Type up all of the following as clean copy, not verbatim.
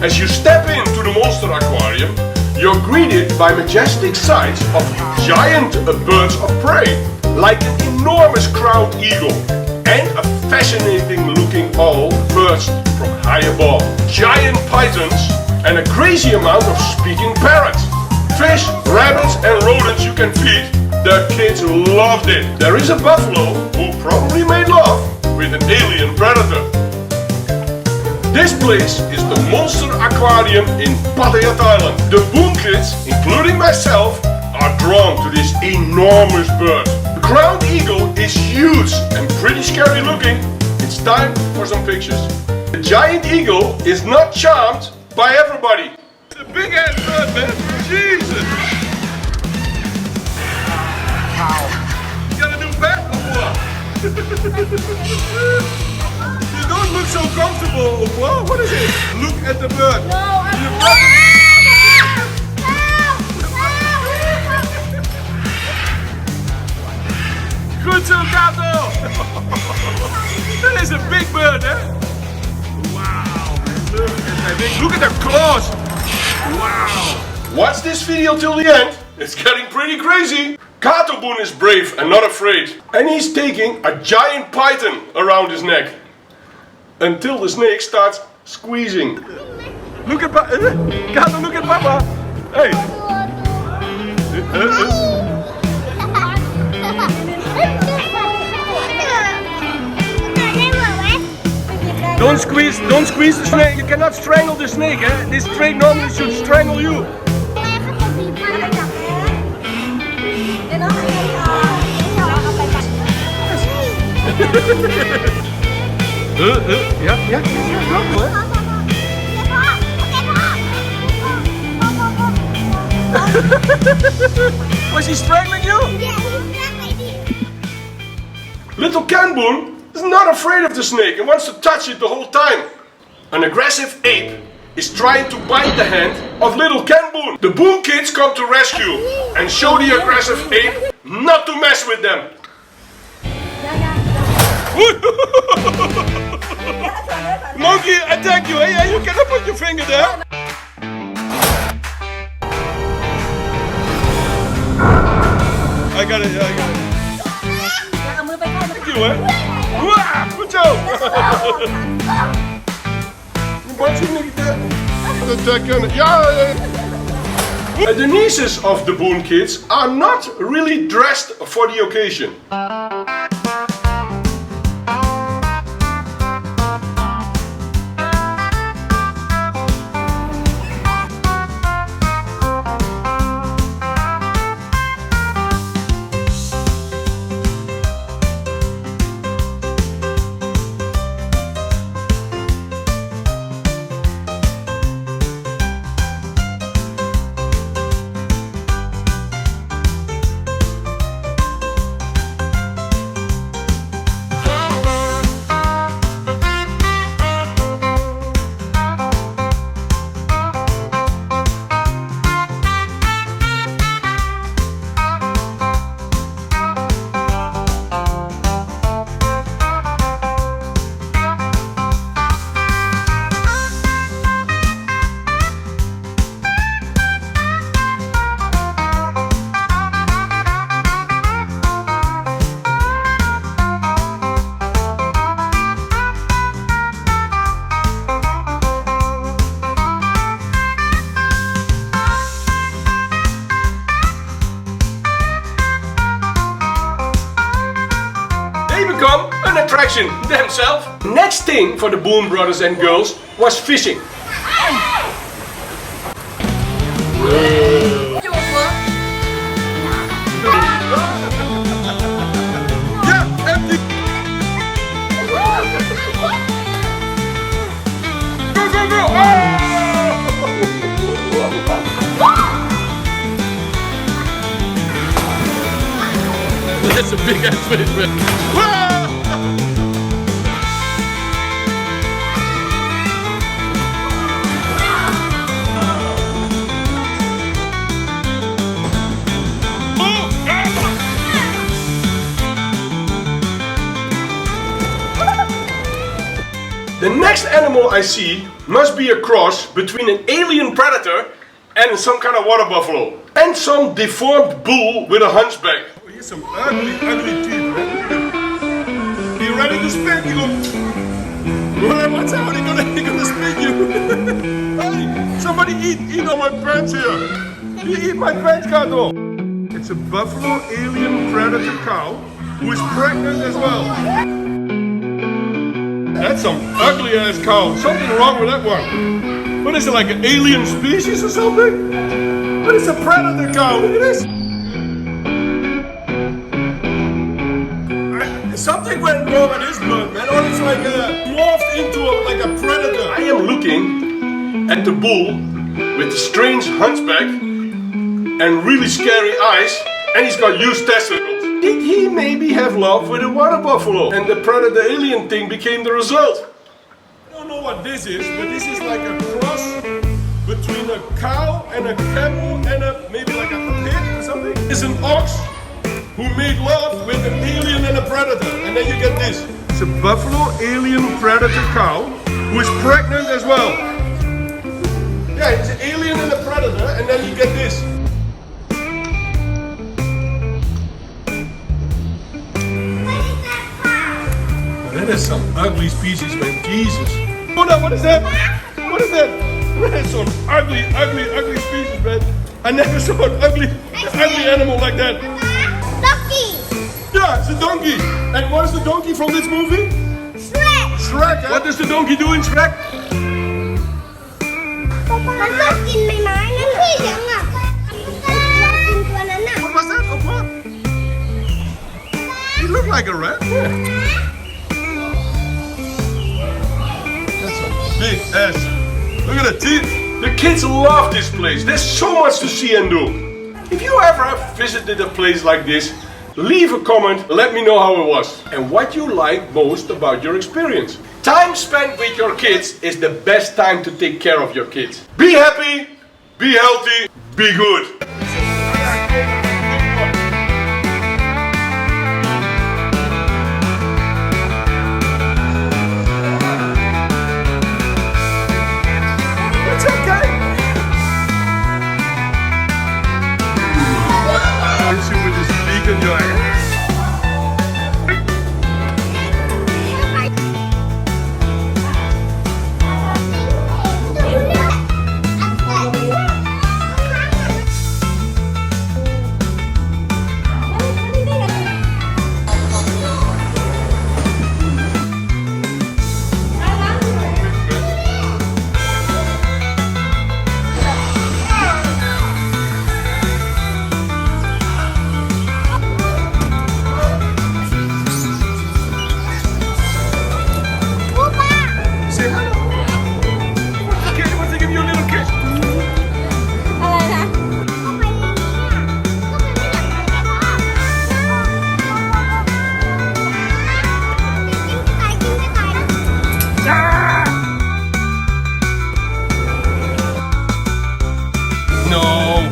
As you step into the Monster Aquarium, you're greeted by majestic sights of giant birds of prey, like an enormous crowned eagle and a fascinating looking owl perched from high above, giant pythons and a crazy amount of speaking parrots. Fish, rabbits and rodents you can feed. The kids loved it. There is a buffalo who probably made love with an alien predator. This place is the Monster Aquarium in Pattaya, Thailand. The Boon kids, including myself, are drawn to this enormous bird. The crowned eagle is huge and pretty scary looking. It's time for some pictures. The giant eagle is not charmed by everybody. It's a big ass bird, man. Jesus! You got a new pet or what? You don't look so comfortable. Whoa, what is it? Look at the bird. No, I'm Good job, Kato! That is a big bird, eh? Wow! Look at that thing. Look at the claws! Wow! Watch this video till the end. It's getting pretty crazy. Kato Boon is brave and not afraid. And he's taking a giant python around his neck. Until the snake starts squeezing. Look at Kato, look at Papa! Hey! Don't squeeze the snake. You cannot strangle the snake, eh? This snake normally should strangle you. Yeah. Was he strangling you? Little Ken Boon is not afraid of the snake and wants to touch it the whole time. An aggressive ape is trying to bite the hand of little Ken Boon. The Boon kids come to rescue and show the aggressive ape not to mess with them. Monkey attack you, eh? You cannot put your finger there. I got it. Thank you, eh? Wow, good job. The nieces of the Boon kids are not really dressed for the occasion. Become an attraction themselves. Next thing for the Boon brothers and girls was fishing. Yeah, empty. Go! That's a big ass fish, man. The next animal I see must be a cross between an alien predator and some kind of water buffalo. And some deformed bull with a hunchback. Oh, here's some ugly, ugly teeth, man. Are you ready to spin? You go, watch out, he's gonna spin you. Hey, somebody eat on my pants here. He eat my pants, Kato. It's a buffalo alien predator cow who is pregnant as well. That's some ugly ass cow. Something wrong with that one. What is it, like an alien species or something? But it's a predator cow. Look at this. Something went wrong with this bird, man. Or it's like morphed into like a predator. I am looking at the bull with the strange hunchback and really scary eyes, and he's got huge testicles. Did he maybe have love with a water buffalo? And the predator alien thing became the result. I don't know what this is, but this is like a cross between a cow and a camel and maybe like a pig or something. It's an ox who made love with an alien and a predator. And then you get this. It's a buffalo alien predator cow who is pregnant as well. Yeah, it's an alien and a predator, and then you get this. That is some ugly species, man. Jesus. Oh no, what is that? What is that? That's some ugly, ugly, ugly species, man. I never saw an ugly animal like that. Donkey! Yeah, it's a donkey. And what is the donkey from this movie? Shrek! Shrek, eh? What does the donkey do in Shrek? มันชอบกินใบไม้นั่นพี่ยังอ่ะเรากินตัวนั้นอ่ะ What was that? Oh, what? He looked like a rat. Yeah. That's a big ass. Look at the teeth. The kids love this place. There's so much to see and do. If you ever have visited a place like this, leave a comment, let me know how it was and what you like most about your experience. Time spent with your kids is the best time to take care of your kids. Be happy, be healthy, be good. It's okay. You with this beak in your eye.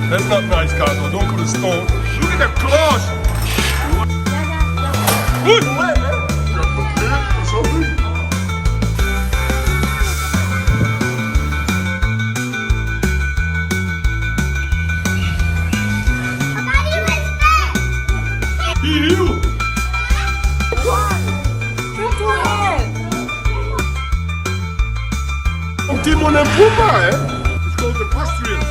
That's not nice, Carlo. Don't put a stone. Look at the claws. Good way, man. Got a beard or something? You. Timon and Pumbaa, eh? It's called equestrian.